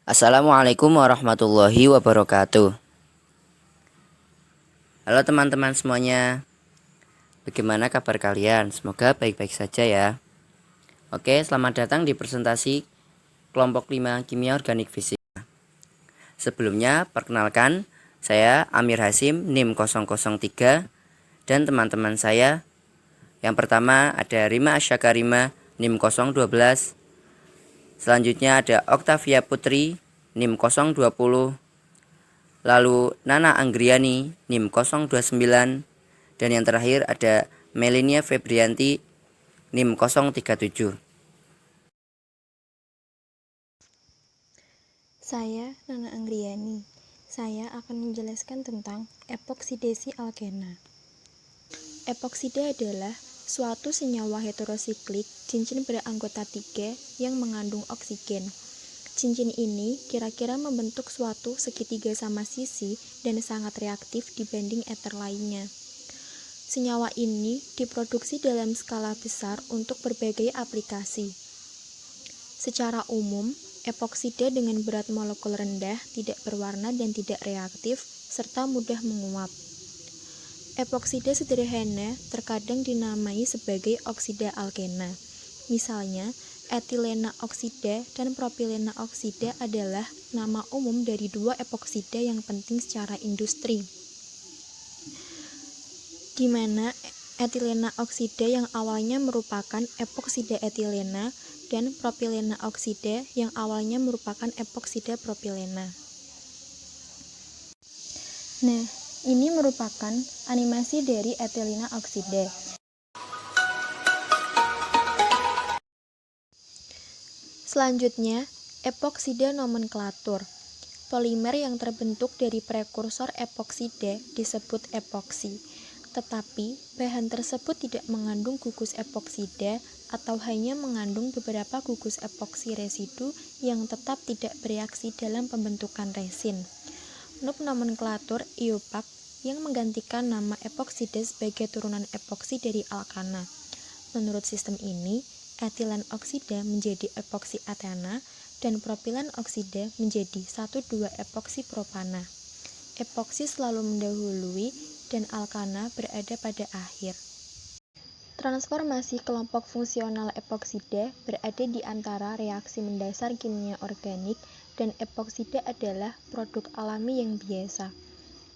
Assalamualaikum warahmatullahi wabarakatuh. Halo teman-teman semuanya, bagaimana kabar kalian? Semoga baik-baik saja ya. Oke, selamat datang di presentasi kelompok 5 Kimia Organik Fisika. Sebelumnya, perkenalkan, saya Amir Hasim, NIM 003, dan teman-teman saya. Yang pertama ada Rima Asyakarima, NIM 012. Selanjutnya ada Oktavia Putri, NIM 020. Lalu Nana Anggriani, NIM 029. Dan yang terakhir ada Melania Febrianti, NIM 037. Saya Nana Anggriani. Saya akan menjelaskan tentang epoksidasi alkena. Epoksida adalah suatu senyawa heterosiklik cincin beranggota 3 yang mengandung oksigen. Cincin ini kira-kira membentuk suatu segitiga sama sisi dan sangat reaktif dibanding eter lainnya. Senyawa ini diproduksi dalam skala besar untuk berbagai aplikasi. Secara umum, epoksida dengan berat molekul rendah tidak berwarna dan tidak reaktif, serta mudah menguap. Epoksida sederhana terkadang dinamai sebagai oksida alkena. Misalnya, etilena oksida dan propilena oksida adalah nama umum dari dua epoksida yang penting secara industri, di mana etilena oksida yang awalnya merupakan epoksida etilena dan propilena oksida yang awalnya merupakan epoksida propilena. Nah, ini merupakan animasi dari etilena oksida. Selanjutnya, epoksida nomenklatur. Polimer yang terbentuk dari prekursor epoksida disebut epoksi. Tetapi, bahan tersebut tidak mengandung gugus epoksida atau hanya mengandung beberapa gugus epoksi residu yang tetap tidak bereaksi dalam pembentukan resin. Nomenklatur IUPAC yang menggantikan nama epoksida sebagai turunan epoksi dari alkana. Menurut sistem ini, etilen oksida menjadi epoksi etana dan propilen oksida menjadi 1,2 epoksi propana. Epoksi selalu mendahului dan alkana berada pada akhir. Transformasi kelompok fungsional epoksida berada di antara reaksi mendasar kimia organik dan epoksida adalah produk alami yang biasa.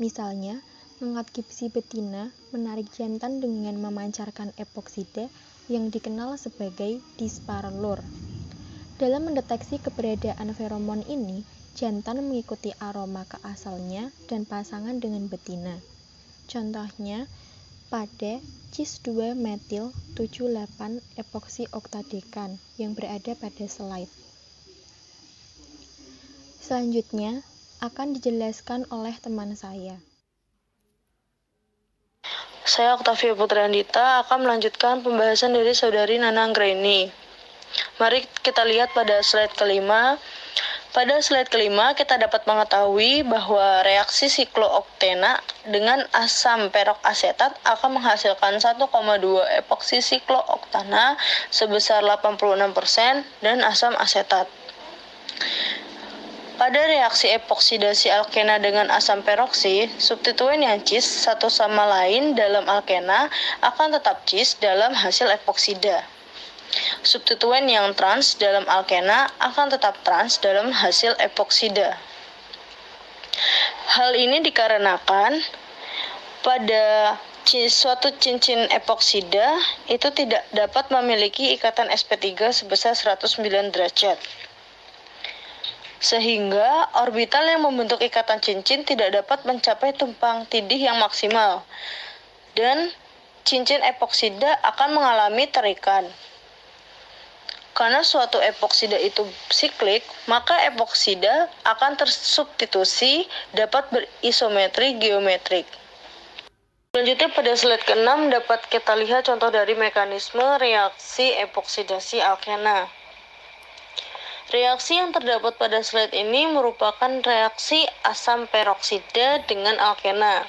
Misalnya, mengat gipsi betina menarik jantan dengan memancarkan epoksida yang dikenal sebagai disparlur. Dalam mendeteksi keberadaan feromon ini, jantan mengikuti aroma ke asalnya dan pasangan dengan betina. Contohnya, pada cis-2-metil 78 epoksi oktadekan yang berada pada slide. Selanjutnya, akan dijelaskan oleh teman saya. Saya Oktavia Putri Andita akan melanjutkan pembahasan dari saudari Nana Anggraini. Mari kita lihat pada slide kelima. Pada slide kelima, kita dapat mengetahui bahwa reaksi siklooctena dengan asam perokasetat akan menghasilkan 1,2 epoksi siklooktana sebesar 86% dan asam asetat. Pada reaksi epoksidasi alkena dengan asam peroksi, substituen yang cis satu sama lain dalam alkena akan tetap cis dalam hasil epoksida. Substituen yang trans dalam alkena akan tetap trans dalam hasil epoksida. Hal ini dikarenakan pada suatu cincin epoksida itu tidak dapat memiliki ikatan sp3 sebesar 109 derajat. Sehingga orbital yang membentuk ikatan cincin tidak dapat mencapai tumpang tindih yang maksimal dan cincin epoksida akan mengalami terikan. Karena suatu epoksida itu siklik, maka epoksida akan tersubstitusi dapat berisometri geometrik. Selanjutnya pada slide ke-6 dapat kita lihat contoh dari mekanisme reaksi epoksidasi alkena. Reaksi yang terdapat pada slide ini merupakan reaksi asam peroksida dengan alkena.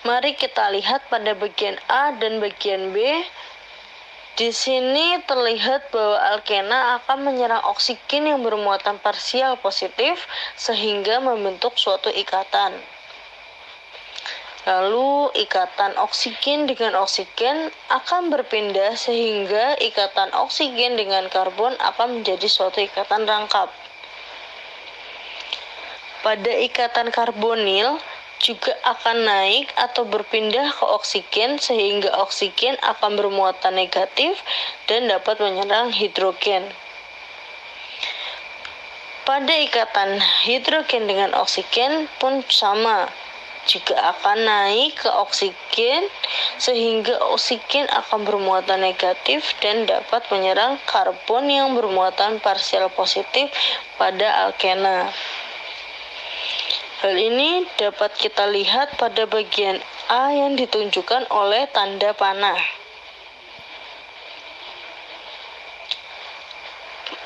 Mari kita lihat pada bagian A dan bagian B. Di sini terlihat bahwa alkena akan menyerang oksigen yang bermuatan parsial positif sehingga membentuk suatu ikatan. Lalu ikatan oksigen dengan oksigen akan berpindah sehingga ikatan oksigen dengan karbon akan menjadi suatu ikatan rangkap. Pada ikatan karbonil juga akan naik atau berpindah ke oksigen sehingga oksigen akan bermuatan negatif dan dapat menyerang hidrogen. Pada ikatan hidrogen dengan oksigen pun sama, juga akan naik ke oksigen sehingga oksigen akan bermuatan negatif dan dapat menyerang karbon yang bermuatan parsial positif pada alkena. Hal ini dapat kita lihat pada bagian A yang ditunjukkan oleh tanda panah.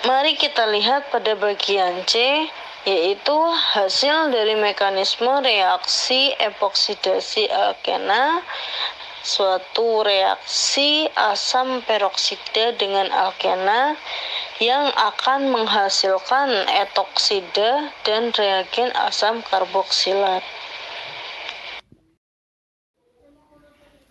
Mari kita lihat pada bagian C, yaitu hasil dari mekanisme reaksi epoksidasi alkena, suatu reaksi asam peroksida dengan alkena yang akan menghasilkan etoksida dan reagen asam karboksilat.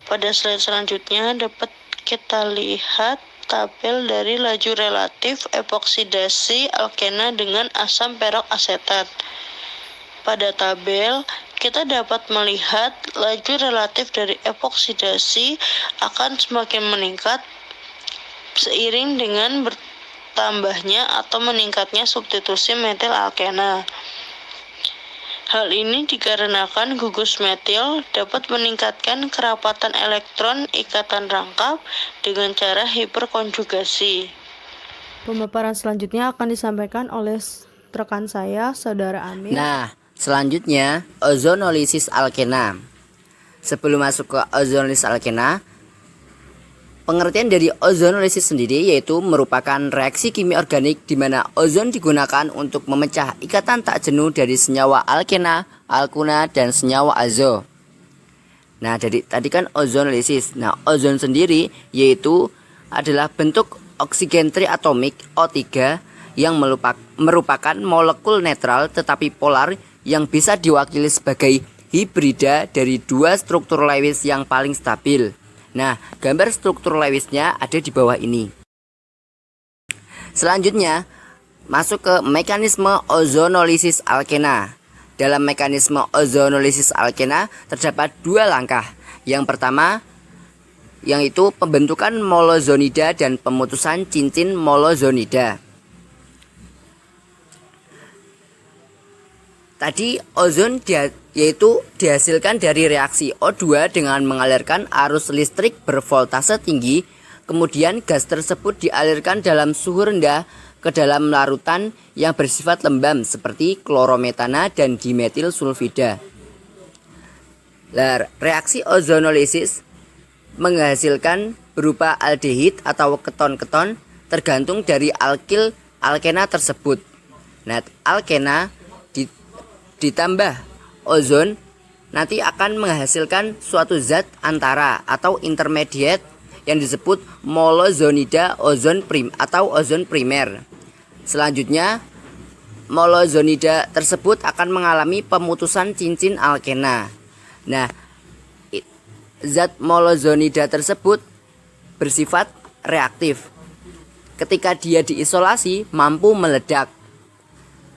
Pada slide selanjutnya dapat kita lihat tabel dari laju relatif epoksidasi alkena dengan asam perok asetat. Pada tabel, kita dapat melihat laju relatif dari epoksidasi akan semakin meningkat seiring dengan bertambahnya atau meningkatnya substitusi metil alkena. Hal ini dikarenakan gugus metil dapat meningkatkan kerapatan elektron ikatan rangkap dengan cara hiperkonjugasi. Pemaparan selanjutnya akan disampaikan oleh rekan saya, Saudara Amir. Nah, selanjutnya ozonolisis alkena. Sebelum masuk ke ozonolisis alkena, pengertian dari ozonolisis sendiri yaitu merupakan reaksi kimia organik di mana ozon digunakan untuk memecah ikatan tak jenuh dari senyawa alkena, alkuna, dan senyawa azo. Nah, tadi kan ozonolisis. Nah, ozon sendiri yaitu adalah bentuk oksigen triatomik O3 yang merupakan molekul netral tetapi polar yang bisa diwakili sebagai hibrida dari dua struktur Lewis yang paling stabil. Nah, gambar struktur Lewisnya ada di bawah ini. Selanjutnya, masuk ke mekanisme ozonolisis alkena. Dalam mekanisme ozonolisis alkena terdapat dua langkah. Yang pertama, yang itu pembentukan molozonida dan pemutusan cincin molozonida. Tadi ozon yaitu dihasilkan dari reaksi O2 dengan mengalirkan arus listrik bervoltase tinggi, kemudian gas tersebut dialirkan dalam suhu rendah ke dalam larutan yang bersifat lembab seperti klorometana dan dimetil sulfida. Reaksi ozonolisis menghasilkan berupa aldehid atau keton-keton tergantung dari alkil alkena tersebut. Nah, alkena ditambah ozon nanti akan menghasilkan suatu zat antara atau intermediate yang disebut molozonida ozon atau ozon primer. Selanjutnya, molozonida tersebut akan mengalami pemutusan cincin alkena. Nah, zat molozonida tersebut bersifat reaktif. Ketika dia diisolasi, mampu meledak.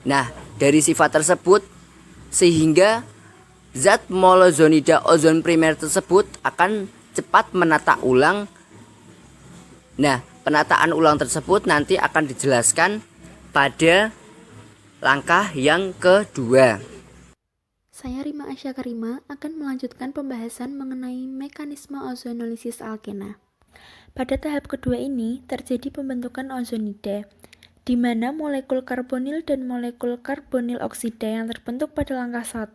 Nah, dari sifat tersebut sehingga zat molozonida ozon primer tersebut akan cepat menata ulang. Nah, penataan ulang tersebut nanti akan dijelaskan pada langkah yang kedua. Saya Rima Asya Karima akan melanjutkan pembahasan mengenai mekanisme ozonolisis alkena. Pada tahap kedua ini terjadi pembentukan ozonida, di mana molekul karbonil dan molekul karbonil oksida yang terbentuk pada langkah 1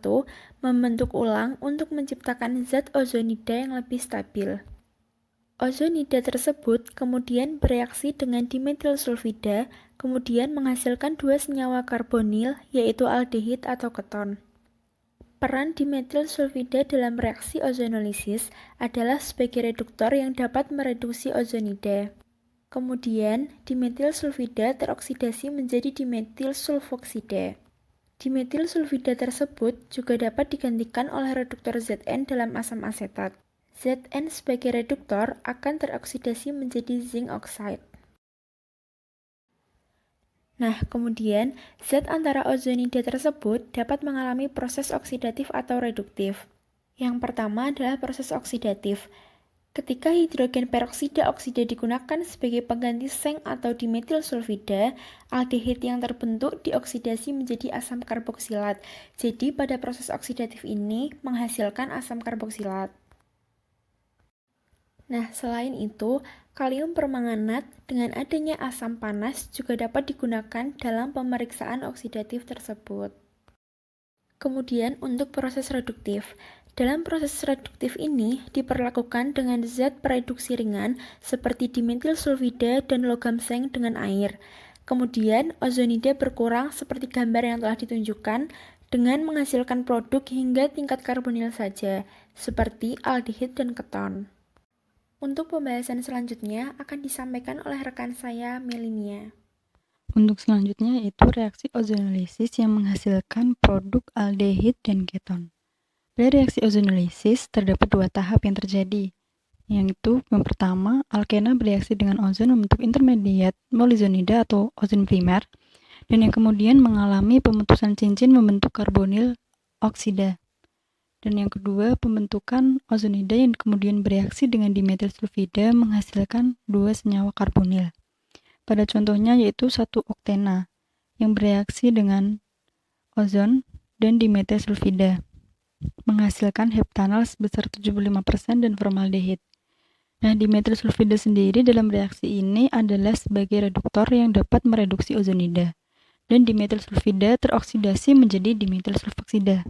membentuk ulang untuk menciptakan zat ozonida yang lebih stabil. Ozonida tersebut kemudian bereaksi dengan dimetil sulfida, kemudian menghasilkan dua senyawa karbonil, yaitu aldehid atau keton. Peran dimetil sulfida dalam reaksi ozonolisis adalah sebagai reduktor yang dapat mereduksi ozonida. Kemudian, dimetil sulfida teroksidasi menjadi dimetil sulfoksida. Dimetil sulfida tersebut juga dapat digantikan oleh reduktor Zn dalam asam asetat. Zn sebagai reduktor akan teroksidasi menjadi zinc oxide. Nah, kemudian zat antara ozonida tersebut dapat mengalami proses oksidatif atau reduktif. Yang pertama adalah proses oksidatif. Ketika hidrogen peroksida oksida digunakan sebagai pengganti seng atau dimetil sulfida, aldehid yang terbentuk dioksidasi menjadi asam karboksilat. Jadi pada proses oksidatif ini menghasilkan asam karboksilat. Nah, selain itu, kalium permanganat dengan adanya asam panas juga dapat digunakan dalam pemeriksaan oksidatif tersebut. Kemudian untuk proses reduktif. Dalam proses reduktif ini diperlakukan dengan zat pereduksi ringan seperti dimetil sulfida dan logam seng dengan air. Kemudian ozonida berkurang seperti gambar yang telah ditunjukkan dengan menghasilkan produk hingga tingkat karbonil saja, seperti aldehid dan keton. Untuk pembahasan selanjutnya akan disampaikan oleh rekan saya, Melinia. Untuk selanjutnya yaitu reaksi ozonolisis yang menghasilkan produk aldehid dan keton. Pada reaksi ozonolisis terdapat dua tahap yang terjadi, yaitu yang pertama, alkena bereaksi dengan ozon membentuk intermediat molizonida atau ozon primer, dan yang kemudian mengalami pemutusan cincin membentuk karbonil oksida. Dan yang kedua, pembentukan ozonida yang kemudian bereaksi dengan dimetil sulfida menghasilkan dua senyawa karbonil. Pada contohnya yaitu 1 oktena yang bereaksi dengan ozon dan dimetil sulfida menghasilkan heptanal sebesar 75% dan formaldehid. Nah, dimetil sulfida sendiri dalam reaksi ini adalah sebagai reduktor yang dapat mereduksi ozonida, dan dimetil sulfida teroksidasi menjadi dimetil sulfoksida.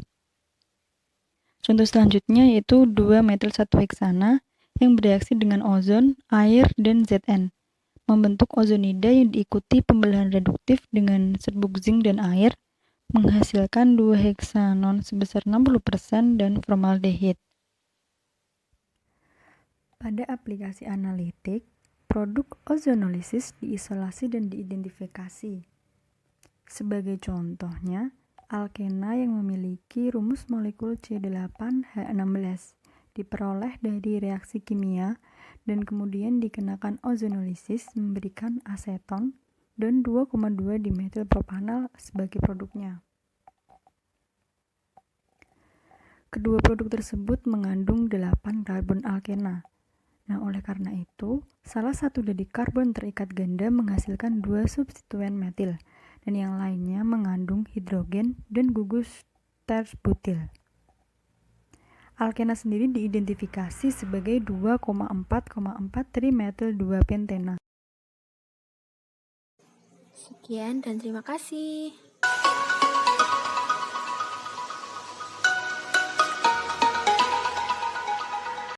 Contoh selanjutnya yaitu 2-metil-1-heksana yang bereaksi dengan ozon, air, dan Zn, membentuk ozonida yang diikuti pembelahan reduktif dengan serbuk zinc dan air, menghasilkan 2 heksanon sebesar 60% dan formaldehid. Pada aplikasi analitik, produk ozonolisis diisolasi dan diidentifikasi. Sebagai contohnya, alkena yang memiliki rumus molekul C8H16 diperoleh dari reaksi kimia dan kemudian dikenakan ozonolisis memberikan aseton dan 2,2 dimetil propanal sebagai produknya. Kedua produk tersebut mengandung 8 karbon alkena. Nah, oleh karena itu, salah satu dari karbon terikat ganda menghasilkan 2 substituen metil, dan yang lainnya mengandung hidrogen dan gugus tersbutil. Alkena sendiri diidentifikasi sebagai 2,4,4 trimetil 2-pentena. Sekian dan terima kasih.